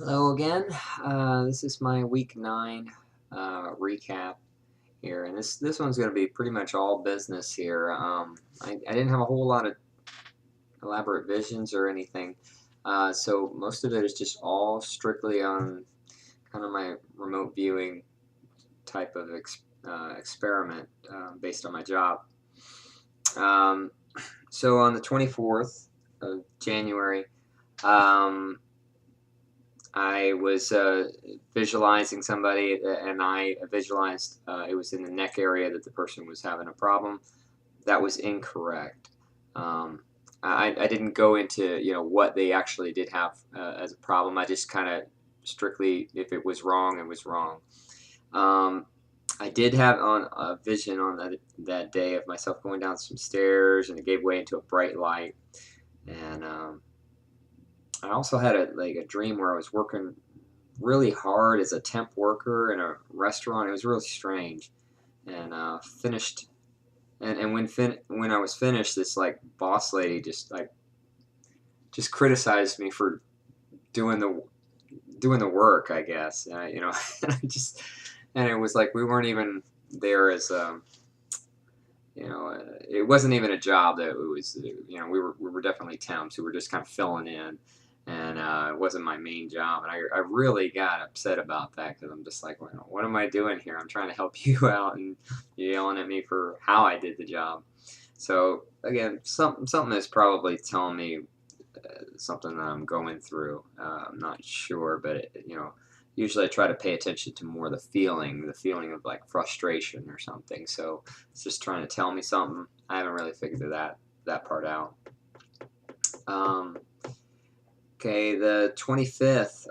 Hello again. This is my week 9 recap here, and this one's going to be pretty much all business here. I didn't have a whole lot of elaborate visions or anything, so most of it is just all strictly on kind of my remote viewing type of experiment based on my job. Um, so on the 24th of January, um, I was visualizing somebody, and I visualized it was in the neck area that the person was having a problem. That was incorrect. Um, I didn't go into what they actually did have as a problem. I just kind of strictly, if it was wrong, it was wrong. Um, I did have on a vision on that day of myself going down some stairs, and it gave way into a bright light. And I also had a dream where I was working really hard as a temp worker in a restaurant. It was really strange, and finished. And when I was finished, this boss lady just criticized me for doing the work, I guess. And and it was like we weren't even there as it wasn't even a job that it was. We were definitely temps who were just kind of filling in, and it wasn't my main job. And I really got upset about that because I'm just like, well, what am I doing here? I'm trying to help you out, and you're yelling at me for how I did the job. So again, something is probably telling me something that I'm going through. I'm not sure, but usually I try to pay attention to more the feeling of like frustration or something. So it's just trying to tell me something. I haven't really figured that part out. Um, okay, the 25th.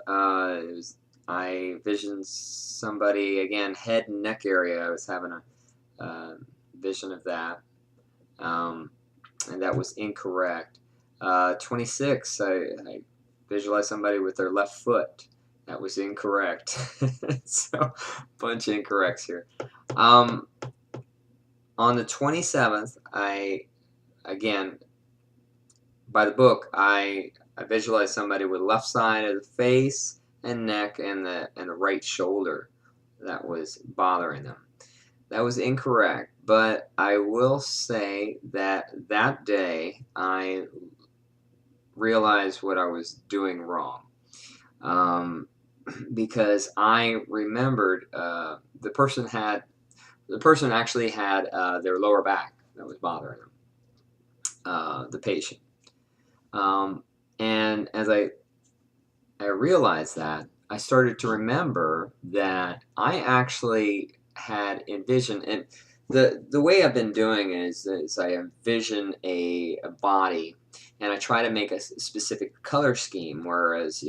I visioned somebody again, head and neck area. I was having a vision of that, um, and that was incorrect. 26. I visualized somebody with their left foot. That was incorrect. So, bunch of incorrects here. Um, on the 27th, again, by the book, I visualized somebody with left side of the face and neck and the right shoulder that was bothering them. That was incorrect, but I will say that that day I realized what I was doing wrong. Um, because I remembered the person actually had their lower back that was bothering them, the patient. Um, and as I realized that, I started to remember that I actually had envisioned, and the way I've been doing is I envision a body, and I try to make a specific color scheme, whereas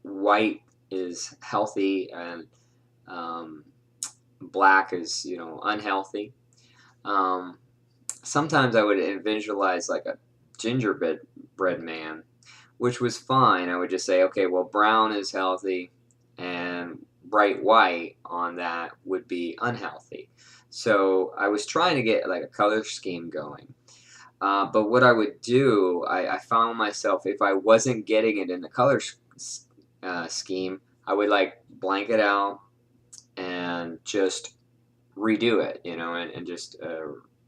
white is healthy and um, black is unhealthy. Um, Sometimes I would visualize like a gingerbread bread man, which was fine. I would just say, okay, well, brown is healthy, and bright white on that would be unhealthy. So I was trying to get like a color scheme going. But what I would do, I found myself, if I wasn't getting it in the color scheme, I would like blank it out and just redo it, and just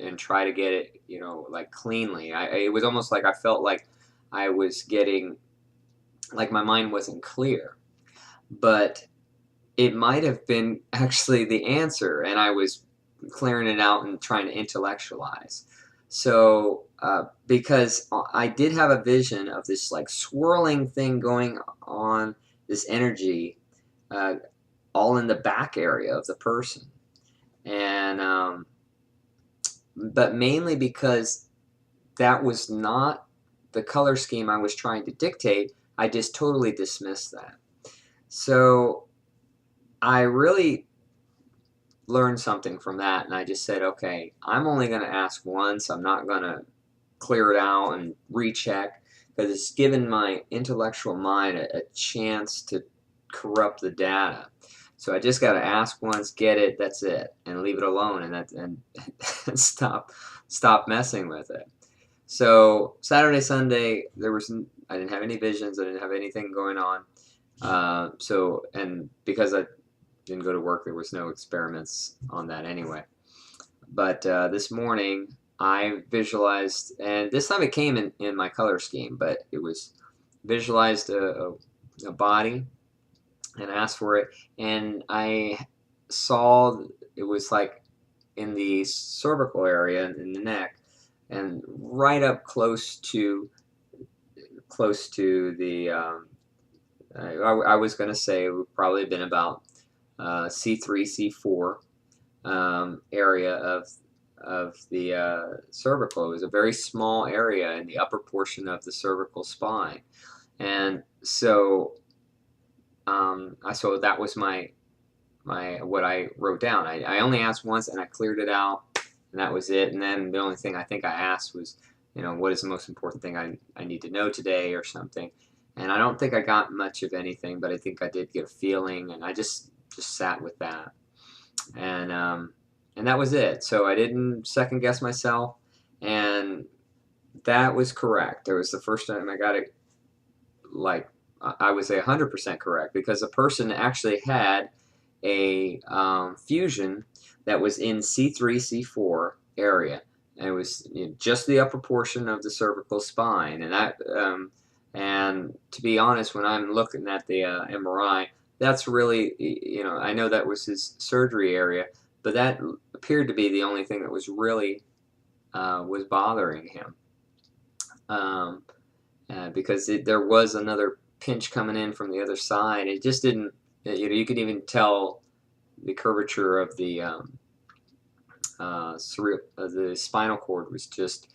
and try to get it, like cleanly. It was almost like I felt like I was getting like my mind wasn't clear, but it might have been actually the answer, and I was clearing it out and trying to intellectualize. So, because I did have a vision of this like swirling thing going on, this energy, uh, all in the back area of the person, and but mainly because that was not the color scheme I was trying to dictate, I just totally dismissed that. So I really learned something from that, and I just said, okay, I'm only going to ask once. I'm not going to clear it out and recheck, because it's given my intellectual mind a chance to corrupt the data. So I just got to ask once, get it, that's it, and leave it alone, and stop messing with it. So Saturday, Sunday, I didn't have any visions. I didn't have anything going on. And because I didn't go to work, there was no experiments on that anyway. But this morning I visualized, and this time it came in my color scheme, but it was visualized a body and asked for it, and I saw it was like in the cervical area in the neck, and right up close to the I was going to say it would probably have been about C3, C4 area of the cervical. It was a very small area in the upper portion of the cervical spine, and so so that was my what I wrote down. I only asked once and I cleared it out, and that was it. And then the only thing I think I asked was, what is the most important thing I need to know today or something. And I don't think I got much of anything, but I think I did get a feeling, and I just sat with that. And that was it. So I didn't second guess myself, and that was correct. It was the first time I got it, like, I would say 100% correct, because the person actually had a fusion that was in C3, C4 area. And it was just the upper portion of the cervical spine. And to be honest, when I'm looking at the MRI, that's really, I know that was his surgery area, but that appeared to be the only thing that was really was bothering him. Because there was another pinch coming in from the other side. It just didn't, you could even tell the curvature of the the spinal cord was just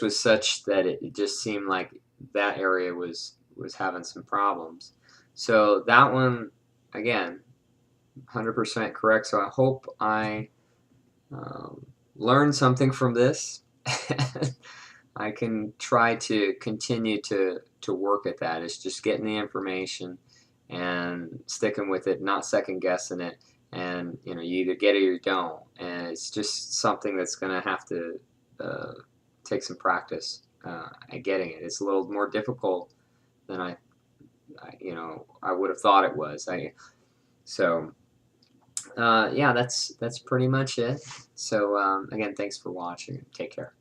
was such that it just seemed like that area was having some problems. So that one, again, 100% correct. So I hope I learned something from this. I can try to continue to work at that. It's just getting the information and sticking with it, not second guessing it. And you either get it or you don't. And it's just something that's going to have to take some practice at getting it. It's a little more difficult than I would have thought it was. Yeah, that's pretty much it. So again, thanks for watching. Take care.